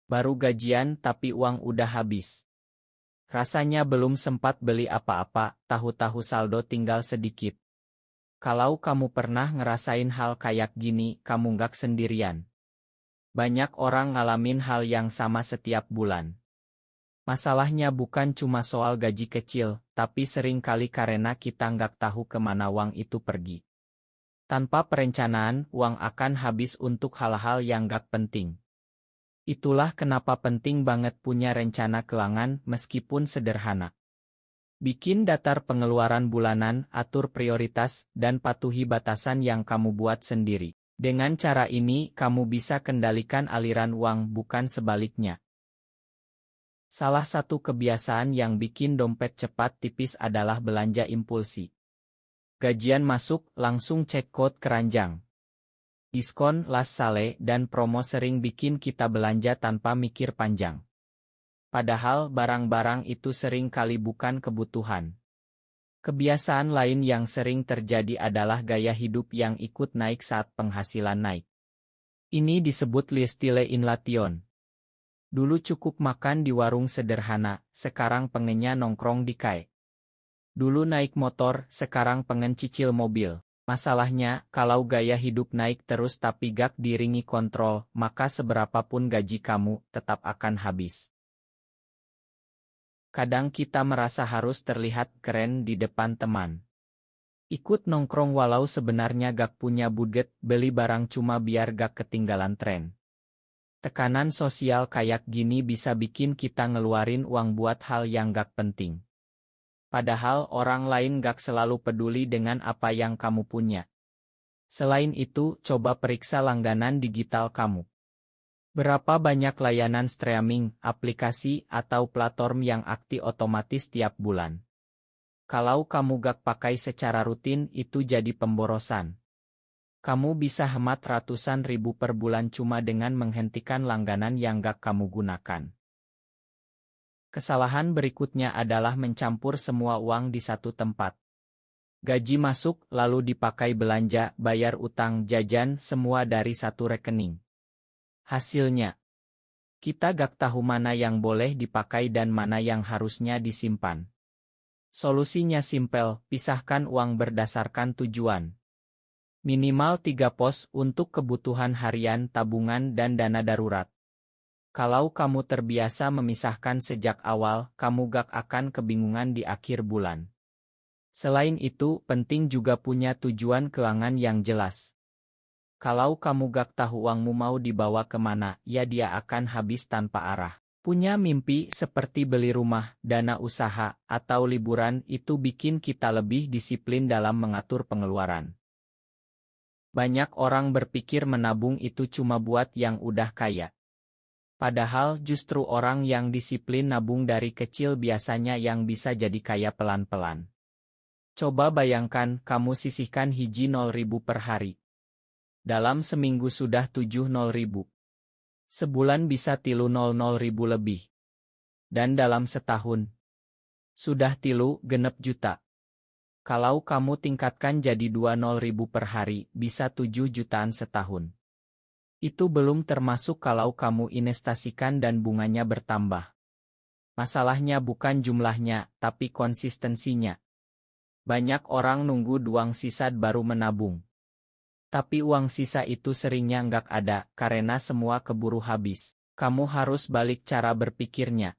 Baru gajian tapi uang udah habis. Rasanya belum sempat beli apa-apa, tahu-tahu saldo tinggal sedikit. Kalau kamu pernah ngerasain hal kayak gini, kamu nggak sendirian. Banyak orang ngalamin hal yang sama setiap bulan. Masalahnya bukan cuma soal gaji kecil, tapi sering kali karena kita nggak tahu kemana uang itu pergi. Tanpa perencanaan, uang akan habis untuk hal-hal yang nggak penting. Itulah kenapa penting banget punya rencana keuangan meskipun sederhana. Bikin daftar pengeluaran bulanan, atur prioritas, dan patuhi batasan yang kamu buat sendiri. Dengan cara ini, kamu bisa kendalikan aliran uang bukan sebaliknya. Salah satu kebiasaan yang bikin dompet cepat tipis adalah belanja impulsi. Gajian masuk, langsung cek kode keranjang. Diskon, last sale, dan promo sering bikin kita belanja tanpa mikir panjang. Padahal barang-barang itu sering kali bukan kebutuhan. Kebiasaan lain yang sering terjadi adalah gaya hidup yang ikut naik saat penghasilan naik. Ini disebut lifestyle inflation. Dulu cukup makan di warung sederhana, sekarang pengennya nongkrong di kafe. Dulu naik motor, sekarang pengen cicil mobil. Masalahnya, kalau gaya hidup naik terus tapi gak diiringi kontrol, maka seberapapun gaji kamu, tetap akan habis. Kadang kita merasa harus terlihat keren di depan teman. Ikut nongkrong walau sebenarnya gak punya budget, beli barang cuma biar gak ketinggalan tren. Tekanan sosial kayak gini bisa bikin kita ngeluarin uang buat hal yang gak penting. Padahal orang lain gak selalu peduli dengan apa yang kamu punya. Selain itu, coba periksa langganan digital kamu. Berapa banyak layanan streaming, aplikasi, atau platform yang aktif otomatis tiap bulan? Kalau kamu gak pakai secara rutin, itu jadi pemborosan. Kamu bisa hemat ratusan ribu per bulan cuma dengan menghentikan langganan yang gak kamu gunakan. Kesalahan berikutnya adalah mencampur semua uang di satu tempat. Gaji masuk, lalu dipakai belanja, bayar utang, jajan, semua dari satu rekening. Hasilnya, kita gak tahu mana yang boleh dipakai dan mana yang harusnya disimpan. Solusinya simpel, pisahkan uang berdasarkan tujuan. Minimal 3 pos untuk kebutuhan harian, tabungan, dan dana darurat. Kalau kamu terbiasa memisahkan sejak awal, kamu gak akan kebingungan di akhir bulan. Selain itu, penting juga punya tujuan keuangan yang jelas. Kalau kamu gak tahu uangmu mau dibawa kemana, ya dia akan habis tanpa arah. Punya mimpi seperti beli rumah, dana usaha, atau liburan itu bikin kita lebih disiplin dalam mengatur pengeluaran. Banyak orang berpikir menabung itu cuma buat yang udah kaya. Padahal justru orang yang disiplin nabung dari kecil biasanya yang bisa jadi kaya pelan-pelan. Coba bayangkan kamu sisihkan hiji 0.000 per hari. Dalam seminggu sudah 70.000. Sebulan bisa 300.000 lebih. Dan dalam setahun, sudah 3,6 juta. Kalau kamu tingkatkan jadi 20.000 per hari, bisa 7 jutaan setahun. Itu belum termasuk kalau kamu investasikan dan bunganya bertambah. Masalahnya bukan jumlahnya, tapi konsistensinya. Banyak orang nunggu uang sisa baru menabung. Tapi uang sisa itu seringnya nggak ada, karena semua keburu habis. Kamu harus balik cara berpikirnya.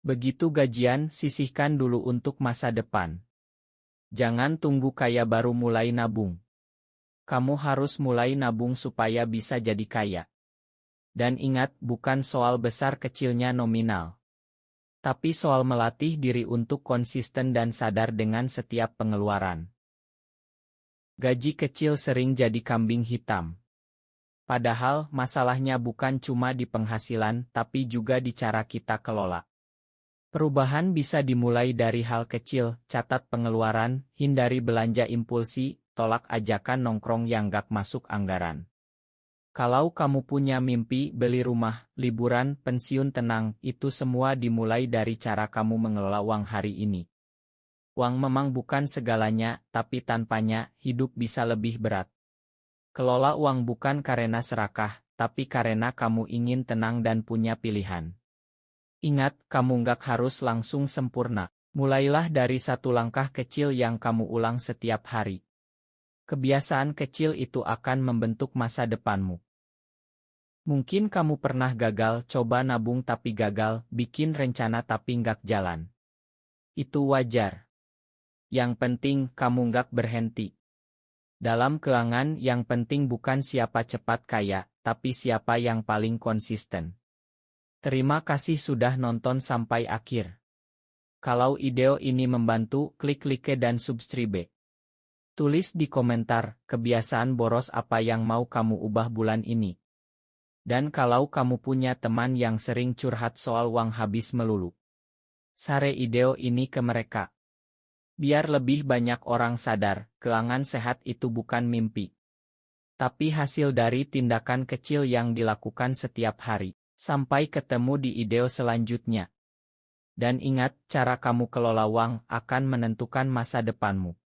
Begitu gajian, sisihkan dulu untuk masa depan. Jangan tunggu kaya baru mulai nabung. Kamu harus mulai nabung supaya bisa jadi kaya. Dan ingat, bukan soal besar kecilnya nominal. Tapi soal melatih diri untuk konsisten dan sadar dengan setiap pengeluaran. Gaji kecil sering jadi kambing hitam. Padahal, masalahnya bukan cuma di penghasilan, tapi juga di cara kita kelola. Perubahan bisa dimulai dari hal kecil, catat pengeluaran, hindari belanja impulsi, tolak ajakan nongkrong yang gak masuk anggaran. Kalau kamu punya mimpi, beli rumah, liburan, pensiun tenang, itu semua dimulai dari cara kamu mengelola uang hari ini. Uang memang bukan segalanya, tapi tanpanya, hidup bisa lebih berat. Kelola uang bukan karena serakah, tapi karena kamu ingin tenang dan punya pilihan. Ingat, kamu nggak harus langsung sempurna. Mulailah dari satu langkah kecil yang kamu ulang setiap hari. Kebiasaan kecil itu akan membentuk masa depanmu. Mungkin kamu pernah gagal, coba nabung tapi gagal, bikin rencana tapi nggak jalan. Itu wajar. Yang penting, kamu nggak berhenti. Dalam keuangan, yang penting bukan siapa cepat kaya, tapi siapa yang paling konsisten. Terima kasih sudah nonton sampai akhir. Kalau video ini membantu, klik like dan subscribe. Tulis di komentar, kebiasaan boros apa yang mau kamu ubah bulan ini. Dan kalau kamu punya teman yang sering curhat soal uang habis melulu, share video ini ke mereka. Biar lebih banyak orang sadar, keuangan sehat itu bukan mimpi, tapi hasil dari tindakan kecil yang dilakukan setiap hari. Sampai ketemu di video selanjutnya. Dan ingat, cara kamu kelola uang akan menentukan masa depanmu.